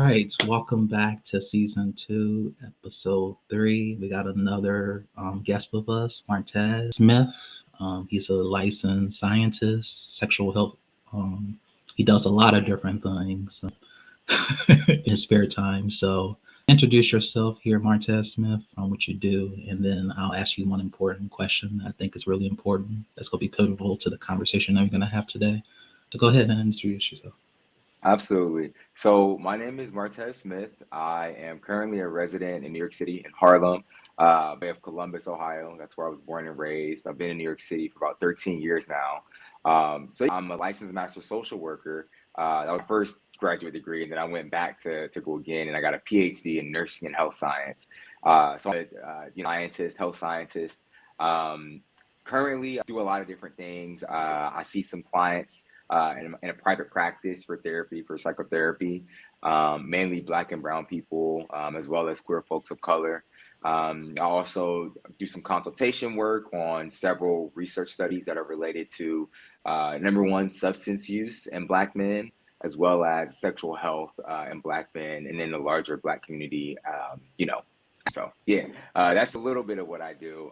right, welcome back to season two, episode three. We got another guest with us, Martez Smith. He's a licensed scientist, sexual health. He does a lot of different things in his spare time. So, introduce yourself here, Martez Smith, on what you do, and then I'll ask you one important question that I think is really important. That's going to be pivotal to the conversation that we're going to have today. So, go ahead and introduce yourself. Absolutely. So my name is Martez Smith. I am currently a resident in New York City in Harlem, Bay of Columbus, Ohio. That's where I was born and raised. I've been in New York City for about 13 years now. So I'm a licensed master social worker. That was my first graduate degree, and then I went back to go again, and I got a PhD in nursing and health science. So I'm a scientist, health scientist. Um, Currently, I do a lot of different things. I see some clients in a private practice for therapy, for psychotherapy, mainly Black and Brown people, as well as queer folks of color. I also do some consultation work on several research studies that are related to, number one, substance use in Black men, as well as sexual health in Black men, and then the larger Black community, So yeah, that's a little bit of what I do.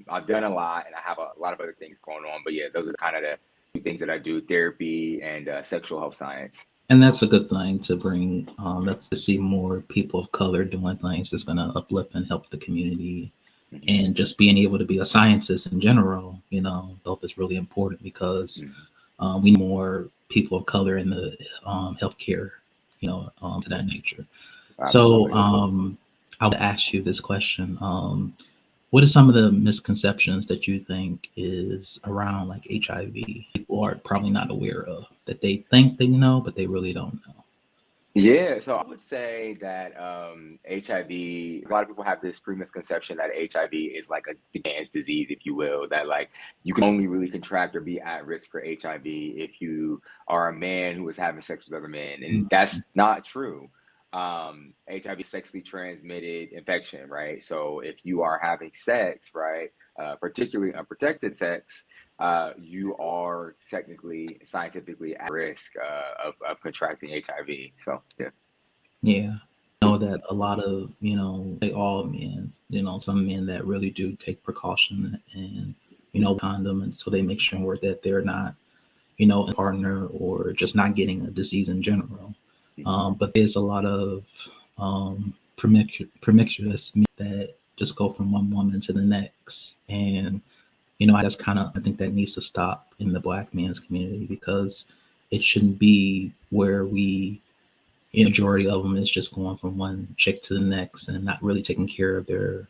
I've done a lot, and I have a lot of other things going on. But yeah, those are kind of the two things that I do: therapy and sexual health science. And that's a good thing to bring. That's to see more people of color doing things that's going to uplift and help the community. Mhm. And just being able to be a scientist in general, health is really important because Mhm. we need more people of color in the healthcare, to that nature. So Absolutely. I would ask you this question. What are some of the misconceptions that you think is around like HIV? People are probably not aware of that they think they know, but they really don't know. Yeah, so I would say that HIV, a lot of people have this misconception that HIV is like a man's disease, if you will, that like you can only really contract or be at risk for HIV if you are a man who is having sex with other men. And that's not true. HIV is sexually transmitted infection, right? So if you are having sex, right, particularly unprotected sex, you are technically, scientifically at risk of contracting HIV. So, yeah. Yeah. I know that a lot of, they all men, some men that really do take precaution and, condom. And so they make sure that they're not, a partner or just not getting a disease in general. Mhm. But there's a lot of promiscuous men that just go from one woman to the next. And, that's kind of, I think that needs to stop in the Black man's community because it shouldn't be where majority of them is just going from one chick to the next and not really taking care of their,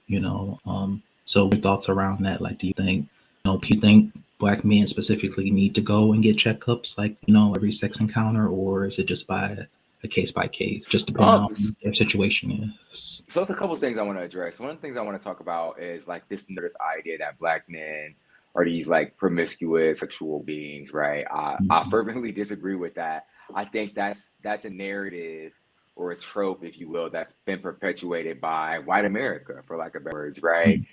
so your thoughts around that, like, do you think Black men specifically need to go and get checkups, like, every sex encounter, or is it just by case, just depending on S- their situation is? So there's a couple of things I want to address. One of the things I want to talk about is like this idea that Black men are these like promiscuous sexual beings, right? I Mhm. fervently disagree with that. I think that's a narrative or a trope, if you will, that's been perpetuated by white America, for lack of better words, right?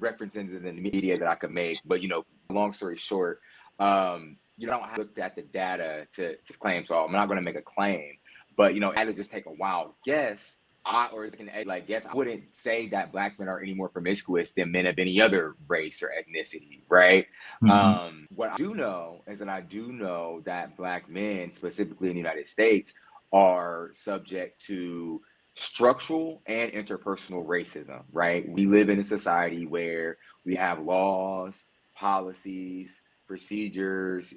References in the media that I could make, but long story short, I don't have looked at the data to claim, so I'm not going to make a claim, but I had to just take a wild guess. Or as an like guess, I wouldn't say that Black men are any more promiscuous than men of any other race or ethnicity, right? Mhm. What I do know is that I do know that Black men, specifically in the United States, are subject to structural and interpersonal racism, right? We live in a society where we have laws, policies, procedures,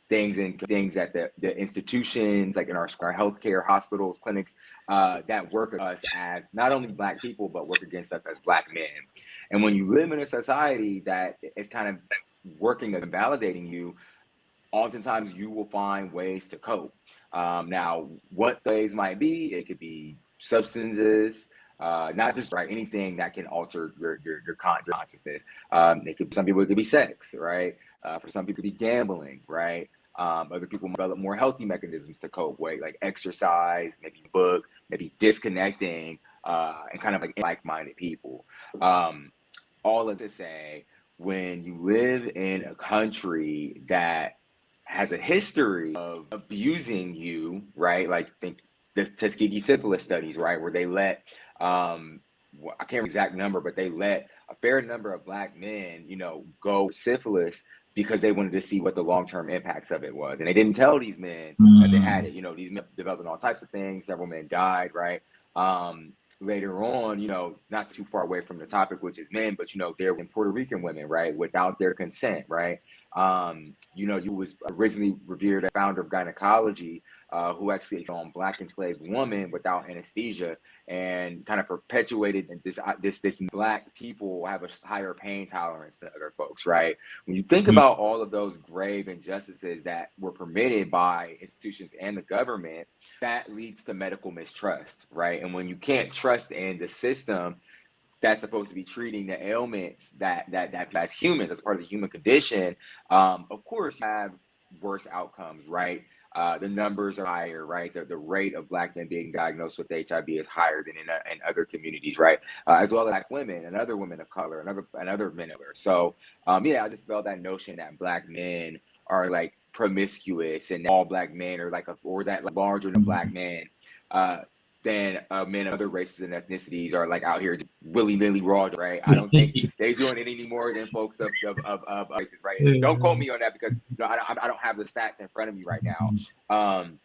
things that the institutions, like in our healthcare, hospitals, clinics, that work us as not only Black people, but work against us as Black men. And when you live in a society that is kind of working and validating you, oftentimes you will find ways to cope. Now, what ways might be? It could be substances, not just right anything that can alter your consciousness. Some people it could be sex, right? For some people, it could be gambling, right? Other people develop more healthy mechanisms to cope with, like exercise, maybe book, maybe disconnecting, and kind of like like-minded people. Um, all of to say, when you live in a country that has a history of abusing you, right? Like think the Tuskegee syphilis studies, right, where they let I can't remember the exact number, but they let a fair number of Black men, go with syphilis because they wanted to see what the long-term impacts of it was. And they didn't tell these men that they had it. These men developing all types of things. Several men died, right? Later on, not too far away from the topic, which is men, but, there were Puerto Rican women, right, without their consent, right? You was originally revered as founder of gynecology, who actually on Black enslaved woman without anesthesia, and kind of perpetuated this Black people have a higher pain tolerance than other folks, right? When you think about all of those grave injustices that were permitted by institutions and the government, that leads to medical mistrust, right? And when you can't trust in the system that's supposed to be treating the ailments that as humans, as part of the human condition, of course you have worse outcomes, right? The numbers are higher, right? The rate of Black men being diagnosed with HIV is higher than in other communities, right? As well as Black women and other women of color and other men of color. So, I just felt that notion that Black men are like promiscuous and all Black men are or that larger than Black men. Than men of other races and ethnicities are like out here willy-nilly raw, right? I don't think they're doing it any more than folks of races, right? Don't quote me on that because I don't have the stats in front of me right now. And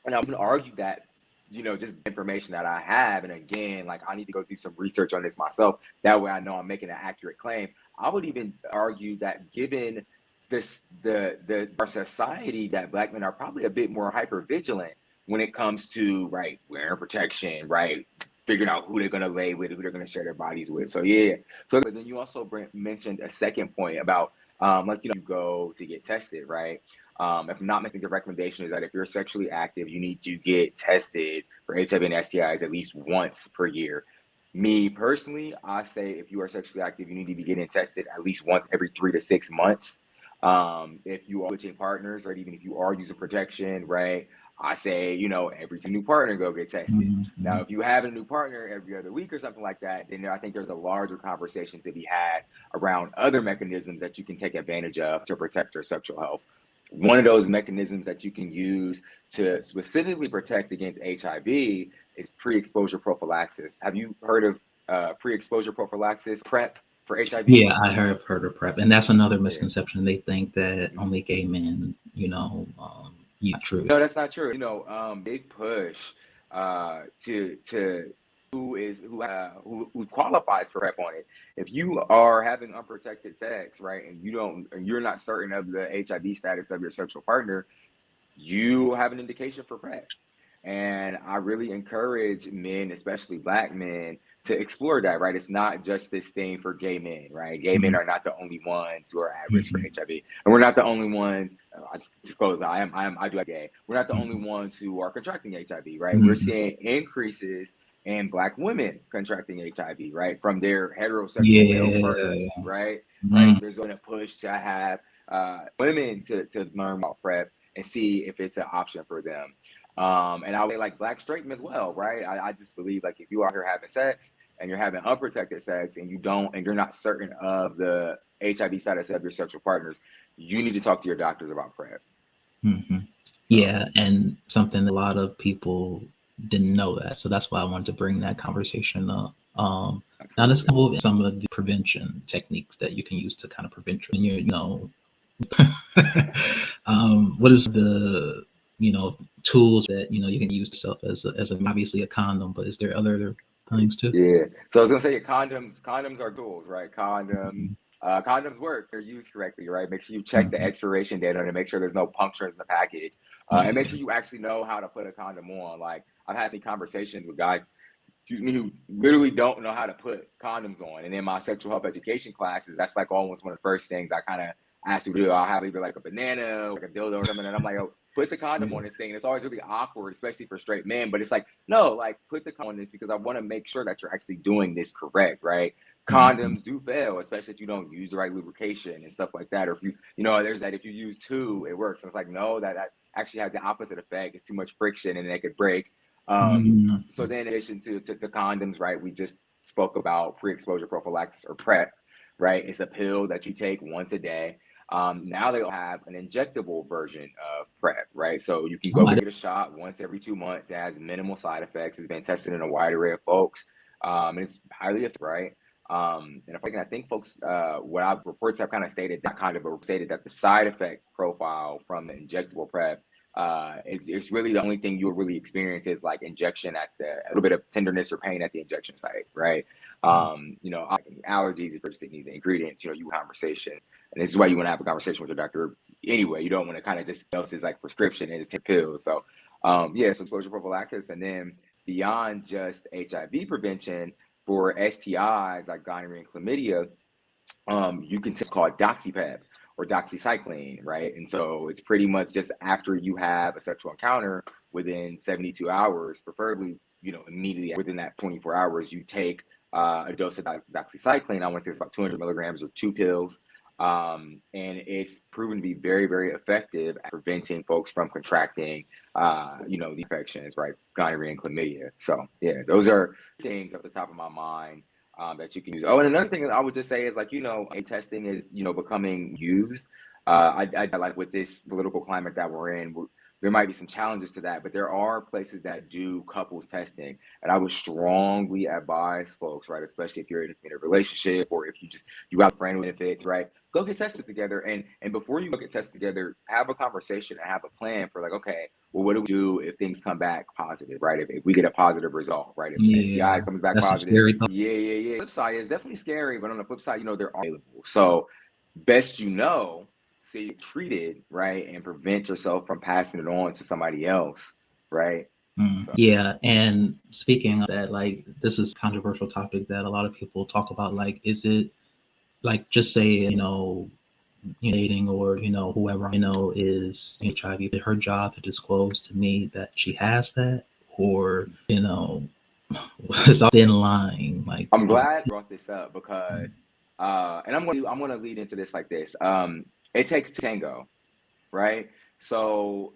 I'm going to argue that, just information that I have, and again, I need to go do some research on this myself. That way I know I'm making an accurate claim. I would even argue that given our society, that Black men are probably a bit more hyper vigilant when it comes to, right, wearing protection, right, figuring out who they're going to lay with, who they're going to share their bodies with. So, yeah. So then you also mentioned a second point about, you go to get tested, right? If I'm not mistaken, the recommendation is that if you're sexually active, you need to get tested for HIV and STIs at least once per year. Me personally, I say if you are sexually active, you need to be getting tested at least once every 3 to 6 months. If you are switching partners, right, even if you are using protection, right, I say, every new partner, go get tested. Now, if you have a new partner every other week or something like that, then I think there's a larger conversation to be had around other mechanisms that you can take advantage of to protect your sexual health. One of those mechanisms that you can use to specifically protect against HIV is pre-exposure prophylaxis. Have you heard of pre-exposure prophylaxis, PrEP, for HIV? Yeah, I heard of PrEP, and that's another misconception. They think that only gay men, not true. No, that's not true. Big push to who qualifies for PrEP on it. If you are having unprotected sex, right, and you're not certain of the HIV status of your sexual partner, you have an indication for PrEP. And I really encourage men, especially Black men, to explore that, right? It's not just this thing for gay men, right? Gay men are not the only ones who are at risk for HIV. And we're not the only ones, I just disclose I do like gay. We're not the only ones who are contracting HIV, right? We're seeing increases in Black women contracting HIV, right? From their heterosexual male partners, right? Right. There's been a push to have women to learn about PrEP and see if it's an option for them. And I would say Black straight men as well, right? I just believe if you are here having sex and you're having unprotected sex and you're not certain of the HIV status of your sexual partners, you need to talk to your doctors about PrEP. Yeah, and something a lot of people didn't know that, so that's why I wanted to bring that conversation up. Now let's go over some of the prevention techniques that you can use to kind of prevent what is the tools that you can use yourself as obviously a condom, but is there other things too? Yeah, so I was gonna say condoms are tools, right? Condoms work, they're used correctly, right? Make sure you check the expiration date on it, make sure there's no punctures in the package, and make sure you actually know how to put a condom on. I've had some conversations with guys, who literally don't know how to put condoms on. And in my sexual health education classes, that's almost one of the first things I kind of ask you to do. I'll have either a banana or a dildo or something, and I'm like, oh, put the condom on this thing. And it's always really awkward, especially for straight men. But it's no, put the condom on this because I want to make sure that you're actually doing this correct, right? Condoms do fail, especially if you don't use the right lubrication and stuff like that. Or if there's that if you use two, it works. And it's no, that actually has the opposite effect. It's too much friction and it could break. So then in addition to condoms, right, we just spoke about pre-exposure prophylaxis or PrEP, right? It's a pill that you take once a day. Now they have an injectable version of PrEP, right? So you can Oh, go get a shot once every 2 months. It has minimal side effects. It's been tested in a wide array of folks. And it's highly effective, right? And I think folks, what I've reports have kind of stated that the side effect profile from the injectable PrEP, it's really the only thing you'll really experience is like injection at a little bit of tenderness or pain at the injection site, right? Allergies, if you're just taking the ingredients, you conversation. And this is why you want to have a conversation with your doctor anyway. You don't want to kind of just else is like prescription and just take pills. So, so exposure prophylaxis, and then beyond just HIV prevention for STIs like gonorrhea and chlamydia, you can take called doxypep or doxycycline, right? And so it's pretty much just after you have a sexual encounter within 72 hours, preferably, immediately within that 24 hours, you take a dose of doxycycline. I want to say it's about 200 milligrams or 2 pills. And it's proven to be very, very effective at preventing folks from contracting, the infections, right? Gonorrhea and chlamydia. So yeah, those are things off the top of my mind that you can use. Oh, and another thing that I would just say is like, a testing is, becoming used. I like with this political climate that we're in, there might be some challenges to that, but there are places that do couples testing. And I would strongly advise folks, right, especially if you're in a relationship or if you have friend benefits, right, go get tested together. And before you go get tested together, have a conversation and have a plan for like, okay, well, what do we do if things come back positive, right? If we get a positive result, right? If STI yeah, comes back that's a positive, scary thought. yeah. Flip side is definitely scary, but on the flip side, they're available. So best say you're treated, right, and prevent yourself from passing it on to somebody else, right? So. Yeah, and speaking of that, like this is a controversial topic that a lot of people talk about. Like, is it like just say dating or whoever is HIV? Is it her job to disclose to me that she has that, or it's all thin line? Like, I'm glad you brought this up because, and I'm gonna lead into this like this. It takes two to tango, right? So,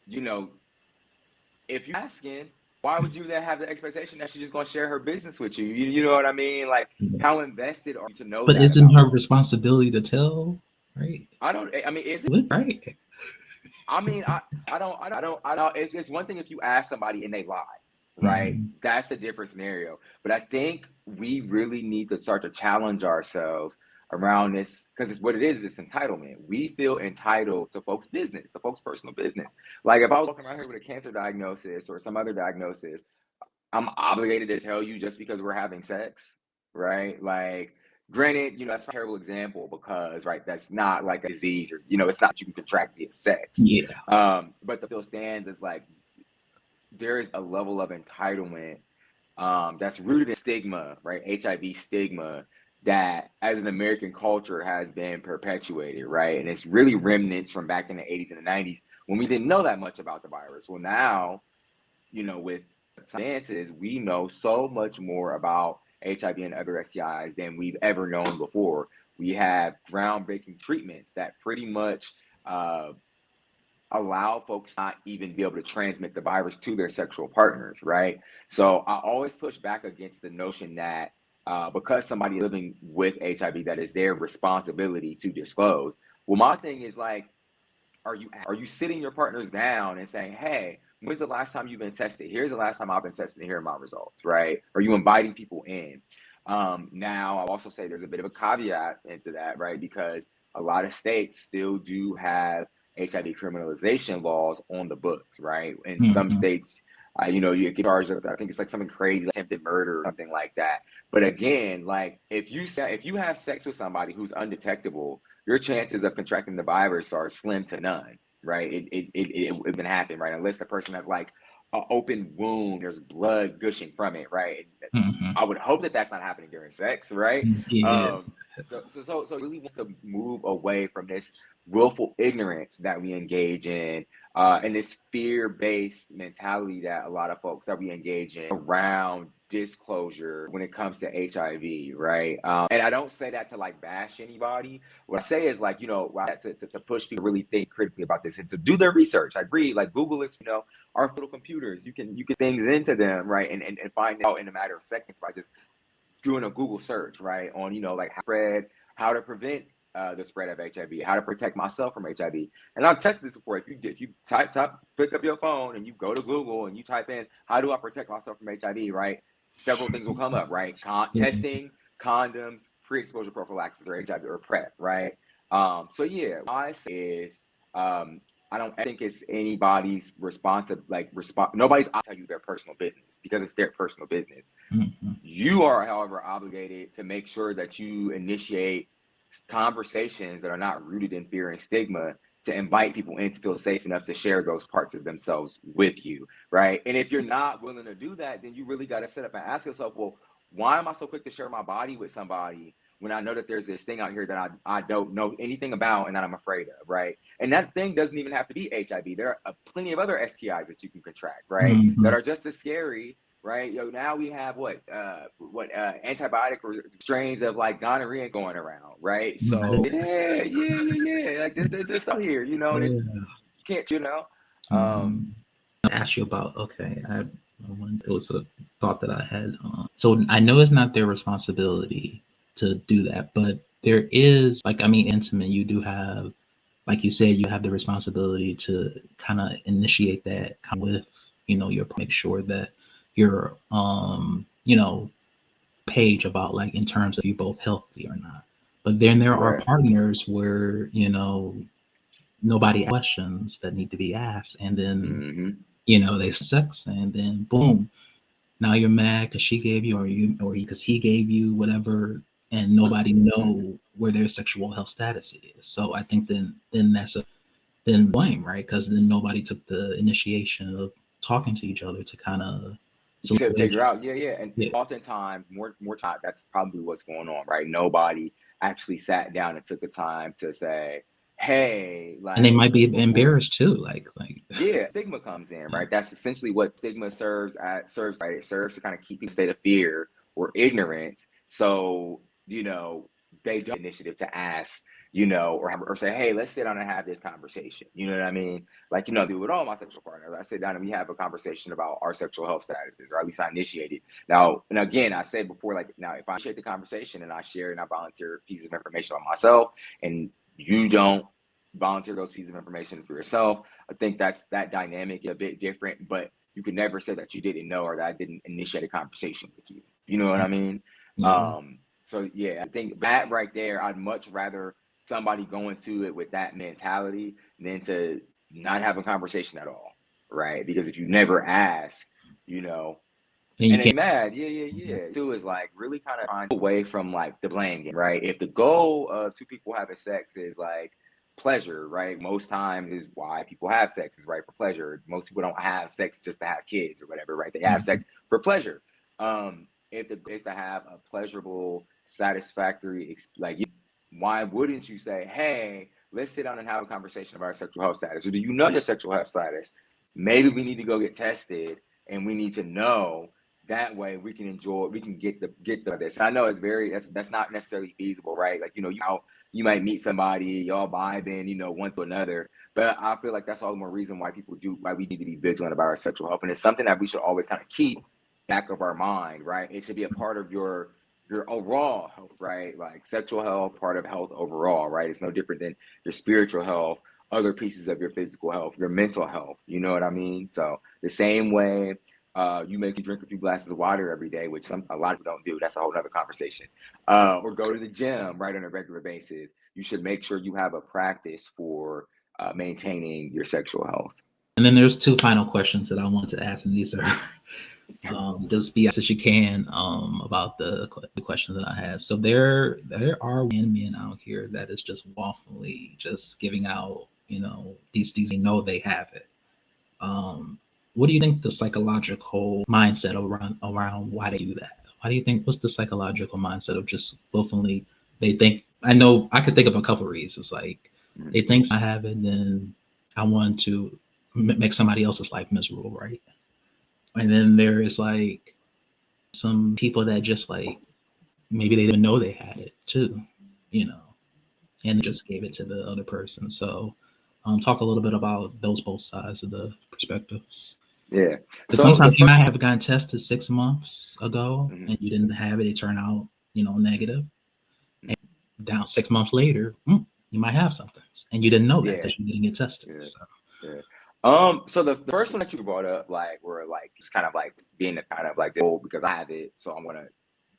if you're asking, why would you then have the expectation that she's just gonna share her business with you? You know what I mean? Like, how invested are you to know but that isn't about her her? responsibility to tell, right? I mean, is it? Right. I mean, I don't. It's one thing if you ask somebody and they lie, right? Mm-hmm. That's a different scenario. But I think we really need to start to challenge ourselves around this because it's what it is. It's entitlement. We feel entitled to folks' business, to folks' personal business. Like if I was walking around here with a cancer diagnosis or some other diagnosis, I'm obligated to tell you just because we're having sex, right? Like, granted, that's a terrible example because, right, that's not like a disease or, it's not that you can contract via sex. Yeah. But the still stands as like, there's a level of entitlement that's rooted in stigma, right? HIV stigma that as an American culture has been perpetuated, right? And it's really remnants from back in the 80s and the 90s when we didn't know that much about the virus. Well, now, with advances, we know so much more about HIV and other STIs than we've ever known before. We have groundbreaking treatments that pretty much allow folks not even be able to transmit the virus to their sexual partners, right? So I always push back against the notion that because somebody living with HIV, that is their responsibility to disclose. Well, my thing is like, are you sitting your partners down and saying, hey, when's the last time you've been tested? Here's the last time I've been tested and here are my results, right? Are you inviting people in? Now, I'll also say there's a bit of a caveat into that, right? Because a lot of states still do have HIV criminalization laws on the books, right? In some Mm-hmm. states, you get charged with, I think it's like something crazy, like attempted murder or something like that. But again, like if you have sex with somebody who's undetectable, your chances of contracting the virus are slim to none, right? It can happen, right? Unless the person has like an open wound, there's blood gushing from it, right? Mm-hmm. I would hope that that's not happening during sex, right? Yeah. So really wants to move away from this willful ignorance that we engage in, and this fear-based mentality that a lot of folks that we engage in around disclosure when it comes to HIV, right? And I don't say that to like bash anybody. What I say is like, to push people to really think critically about this and to do their research. I agree. Like Google is, our little computers. You can things into them, right? And find out in a matter of seconds by just doing a Google search, right? On, like spread, how to prevent the spread of HIV, how to protect myself from HIV. And I've tested this before. If you pick up your phone and you go to Google and you type in, how do I protect myself from HIV, right? Several things will come up, right? Testing, condoms, pre-exposure prophylaxis, or HIV or PrEP, right? So yeah, what I say is, I don't think it's anybody's nobody's out to tell you their personal business because it's their personal business. Mm-hmm. You are, however, obligated to make sure that you initiate conversations that are not rooted in fear and stigma, to invite people in to feel safe enough to share those parts of themselves with you, right? And if you're not willing to do that, then you really got to sit up and ask yourself, well, why am I so quick to share my body with somebody when I know that there's this thing out here that I don't know anything about and that I'm afraid of, right? And that thing doesn't even have to be HIV. There are plenty of other STIs that you can contract, right? Mm-hmm. That are just as scary, right? Now we have antibiotic strains of like gonorrhea going around, right? So yeah. Like there's stuff here, and it's, you can't, Mm-hmm. I asked you about, it was a thought that I had. So I know it's not their responsibility to do that, but there is, intimate, you do have, like you said, you have the responsibility to kind of initiate that with, your make sure that you're, page about, like, in terms of you both healthy or not. But then there are partners where, nobody asks questions that need to be asked, and then they sex, and then boom, now you're mad because she gave you, or because he gave you whatever, and nobody know where their sexual health status is. So I think then that's then blame, right? Because then nobody took the initiation of talking to each other to kind of to figure out, and oftentimes more time, that's probably what's going on, right? Nobody actually sat down and took the time to say, hey, like, and they might be embarrassed too, like stigma comes in, right? That's essentially what stigma serves, right? It serves to kind of keep people in a state of fear or ignorance, so they don't initiative to ask, or say, hey, let's sit down and have this conversation. You know what I mean? Like, do with all my sexual partners. I sit down and we have a conversation about our sexual health statuses, or at least I initiate it. Now, and again, I said before, like, now if I initiate the conversation and I share and I volunteer pieces of information about myself, and you don't volunteer those pieces of information for yourself, I think that dynamic is a bit different, but you can never say that you didn't know or that I didn't initiate a conversation with you. You know what I mean? So yeah, I think that right there, I'd much rather somebody go into it with that mentality than to not have a conversation at all, right? Because if you never ask, and they mad, too, is like really kind of find away from like the blame game, right? If the goal of two people having sex is like pleasure, right? Most times is why people have sex, is right, for pleasure. Most people don't have sex just to have kids or whatever, right? They have sex for pleasure. If the goal is to have a pleasurable, satisfactory, why wouldn't you say, hey, let's sit down and have a conversation about our sexual health status? Or do you know your sexual health status? Maybe we need to go get tested, and we need to know. That way we can get this. I know that's not necessarily feasible, right? Like, you might meet somebody, y'all vibing, one to another. But I feel like that's all the more reason why we need to be vigilant about our sexual health. And it's something that we should always kind of keep back of our mind, right? It should be a part of your overall health, right? Like sexual health, part of health overall, right? It's no different than your spiritual health, other pieces of your physical health, your mental health. You know what I mean? So the same way you make you drink a few glasses of water every day, which a lot of people don't do. That's a whole other conversation. Or go to the gym, right, on a regular basis. You should make sure you have a practice for maintaining your sexual health. And then there's two final questions that I want to ask, and these are just be as you can about the questions that I have. So there are men out here that is just waffly, just giving out, these know they have it. What do you think the psychological mindset around why they do that? Why do you think, what's the psychological mindset of just willfully, they think, I know I could think of a couple of reasons, like they think I have it, then I want to make somebody else's life miserable, right? And then there is like some people that just like, maybe they didn't know they had it too, and just gave it to the other person. So talk a little bit about those both sides of the perspectives. Yeah. So sometimes you might have gotten tested 6 months ago and you didn't have it. It turned out, negative. And down 6 months later, you might have something, and you didn't know that Yeah, because you didn't get tested. yeah, So yeah. So the first one that you brought up, like, were like just kind of like being the kind of like, oh, because I have it, so I'm gonna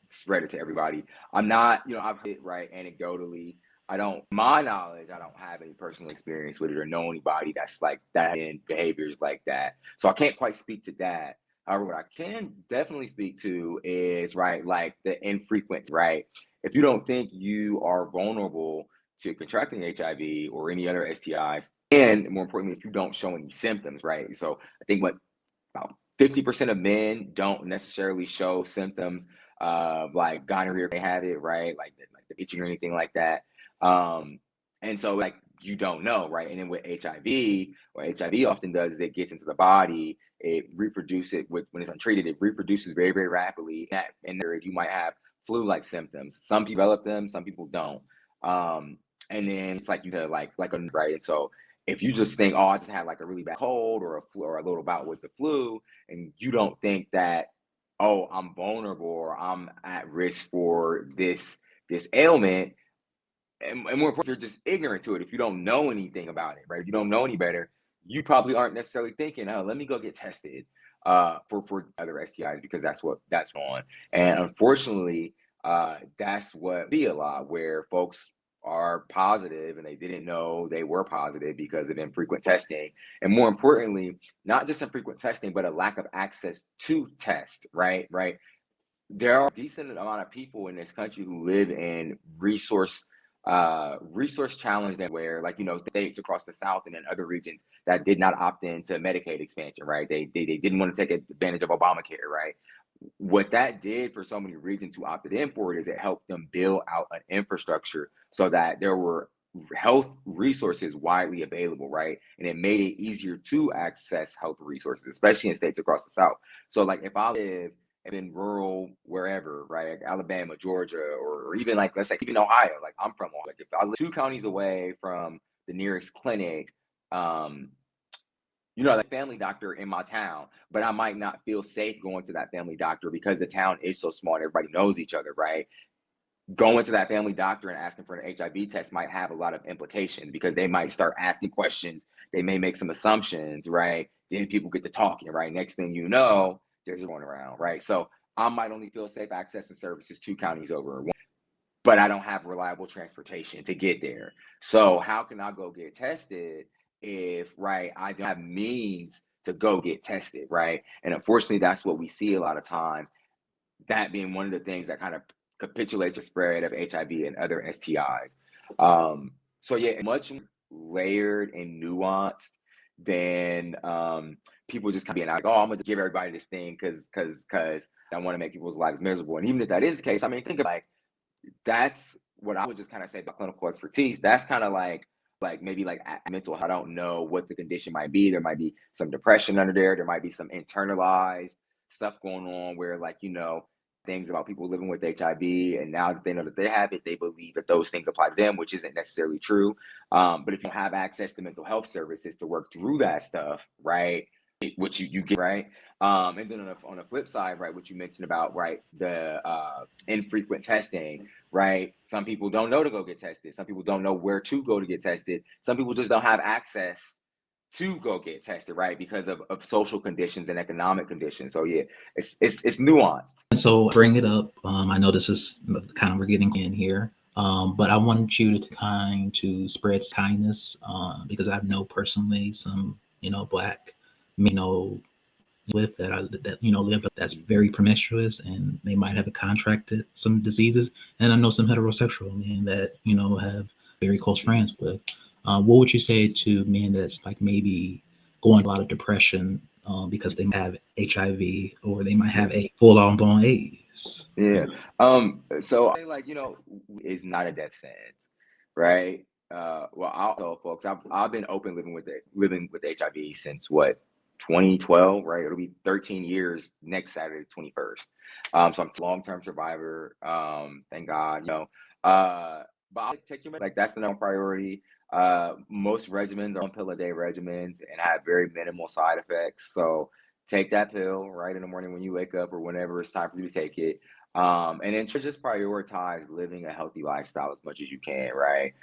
spread it to everybody. I'm not, I've heard it right anecdotally. I don't, my knowledge, I don't have any personal experience with it or know anybody that's like that in behaviors like that. So I can't quite speak to that. However, what I can definitely speak to is, right, like the infrequent, right? If you don't think you are vulnerable to contracting HIV or any other STIs, and more importantly, if you don't show any symptoms, right? So I think what about 50% of men don't necessarily show symptoms of like gonorrhea, they have it, right? Like the itching or anything like that. And so like you don't know, right? And then with HIV, what HIV often does is it gets into the body, it reproduces when it's untreated, it reproduces very, very rapidly. And there you might have flu-like symptoms. Some people develop them, some people don't. And then it's like you said, like a right. And so if you just think, oh, I just had like a really bad cold or a flu or a little bout with the flu, and you don't think that, oh, I'm vulnerable or I'm at risk for this ailment, and more important, you're just ignorant to it. If you don't know anything about it, right? If you don't know any better, you probably aren't necessarily thinking, oh, let me go get tested for other STIs because that's on. And unfortunately, that's what we see a lot where folks are positive and they didn't know they were positive because of infrequent testing. And more importantly, not just infrequent testing, but a lack of access to test, right? Right. There are a decent amount of people in this country who live in resource challenged and where, like, states across the South and in other regions that did not opt into Medicaid expansion, right? They didn't want to take advantage of Obamacare, right? What that did for so many regions who opted in for it is it helped them build out an infrastructure so that there were health resources widely available, right? And it made it easier to access health resources, especially in states across the South. So like if I live in rural wherever, right, like Alabama, Georgia, or even like, let's say even Ohio, like I'm from Ohio, like if I live 2 counties away from the nearest clinic, um, like family doctor in my town, but I might not feel safe going to that family doctor because the town is so small and everybody knows each other, right? Going to that family doctor and asking for an HIV test might have a lot of implications because they might start asking questions. They may make some assumptions, right? Then people get to talking, right? Next thing you know, there's going around, right? So I might only feel safe accessing services 2 counties over, but I don't have reliable transportation to get there. So how can I go get tested if, right, I don't have means to go get tested, right? And unfortunately, that's what we see a lot of times, that being one of the things that kind of capitulates the spread of HIV and other STIs. So yeah, much layered and nuanced than people just kind of being like, oh, I'm gonna just give everybody this thing because I want to make people's lives miserable. And even if that is the case, I mean, think of like that's what I would just kind of say about clinical expertise. That's kind of like maybe like mental health. I don't know what the condition might be. There might be some depression under there. There might be some internalized stuff going on where, like, things about people living with HIV, and now that they know that they have it, they believe that those things apply to them, which isn't necessarily true. But if you don't have access to mental health services to work through that stuff, right, which you get, right. And then on the flip side, right, what you mentioned about, right, the infrequent testing, right? Some people don't know to go get tested. Some people don't know where to go to get tested. Some people just don't have access to go get tested, right, because of social conditions and economic conditions. So yeah, it's nuanced. and so bring it up. I know this is kind of we're getting in here, but I want you to to spread kindness because I know personally some black with that live that's very promiscuous and they might have contracted some diseases, and I know some heterosexual men that have very close friends with. What would you say to men that's like maybe going a lot of depression because they have HIV or they might have a full on blown AIDS? Yeah. So I say, like, is not a death sentence, right? Well, I'll tell folks, I've been open living with HIV since what, 2012, right? It'll be 13 years next Saturday, 21st. So I'm a long-term survivor. Thank God, but I'll take your like that's the number one priority. Most regimens are on pill a day regimens and have very minimal side effects. So take that pill right in the morning when you wake up or whenever it's time for you to take it. And then just prioritize living a healthy lifestyle as much as you can, right?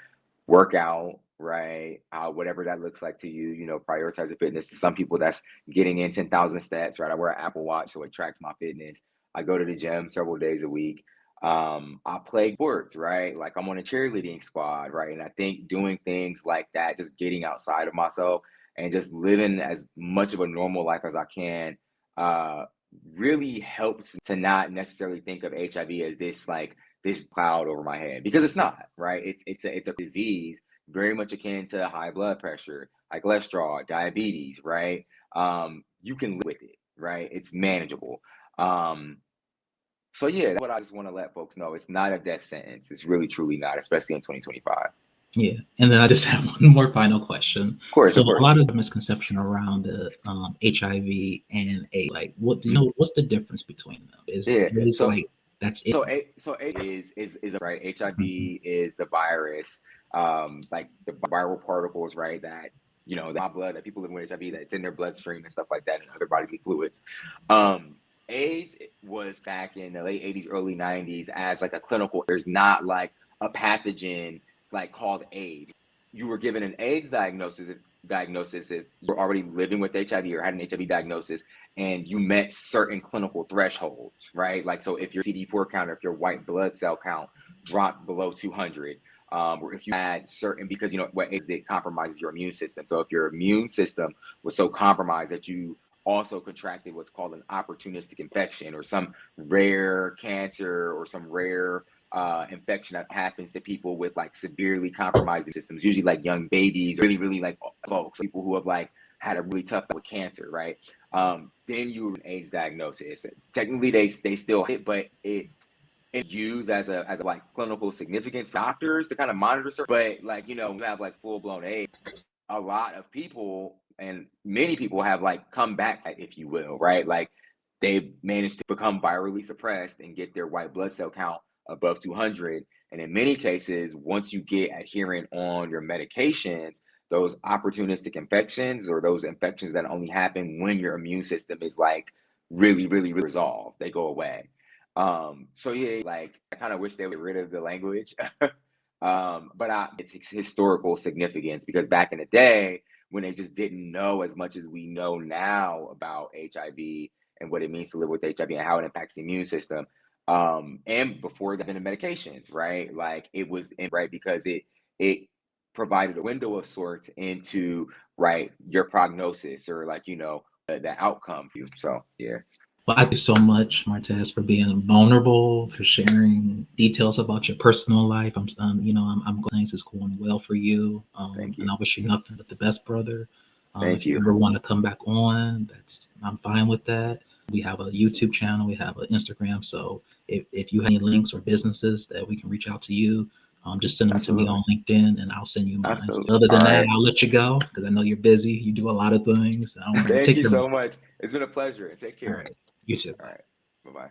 Work out, right? Whatever that looks like to you, prioritize the fitness. To some people, that's getting in 10,000 steps, right? I wear an Apple Watch, so it tracks my fitness. I go to the gym several days a week. I play sports, right? Like I'm on a cheerleading squad, right? And I think doing things like that, just getting outside of myself and just living as much of a normal life as I can, uh, really helps to not necessarily think of HIV as this cloud over my head, because it's not, right? It's a disease very much akin to high blood pressure, high cholesterol, diabetes, right? You can live with it, right? It's manageable. Um, so yeah, that's what I just want to let folks know. It's not a death sentence. It's really truly not, especially in 2025. Yeah, and then I just have one more final question. Of course, So of a course. lot of the misconception around the HIV and AIDS, like what do you know? What's the difference between them? Is Yeah. it is So like that's it? so AIDS is right. Mhm. HIV is the virus, like the viral particles, right? That the blood that people living with HIV, that's in their bloodstream and stuff like that, and other bodily fluids. Um, AIDS was back in the late 80s, early 90s as like a clinical. There's not like a pathogen like called AIDS. You were given an AIDS diagnosis if you're already living with HIV or had an HIV diagnosis and you met certain clinical thresholds, right? Like, so if your CD4 count, or if your white blood cell count dropped below 200, or if you had certain, because what is it compromises your immune system. So if your immune system was so compromised that you also contracted what's called an opportunistic infection, or some rare cancer, or some rare infection that happens to people with like severely compromised systems, usually like young babies, really, really like folks, people who have like had a really tough with cancer, right? Then you an AIDS diagnosis. Technically, they still hit, but it's used as a like clinical significance for doctors to kind of monitor. But like you have like full blown AIDS, a lot of people and many people have like come back, if you will, right? Like they've managed to become virally suppressed and get their white blood cell count above 200. And in many cases, once you get adherent on your medications, those opportunistic infections, or those infections that only happen when your immune system is like really, really, really resolved, they go away. So yeah, like I kind of wish they would get rid of the language. But it's historical significance, because back in the day when they just didn't know as much as we know now about HIV and what it means to live with HIV and how it impacts the immune system, and before that, the medications, right? Like it was right because it provided a window of sorts into right your prognosis, or like the outcome for you. So yeah. Well, thank you so much, Martez, for being vulnerable, for sharing details about your personal life. I'm glad things is going well for you, Thank and you. I wish you nothing but the best, brother. Thank If you you. ever want to come back on, I'm fine with that. We have a YouTube channel, we have an Instagram, so if you have any links or businesses that we can reach out to you, just send them to me Absolutely. on LinkedIn, and I'll send you mine. Absolutely. Other than All that, right. I'll let you go because I know you're busy. You do a lot of things. I don't want to Thank take you your so money. much. It's been a pleasure. Take All care. right, you too. All right. Bye bye.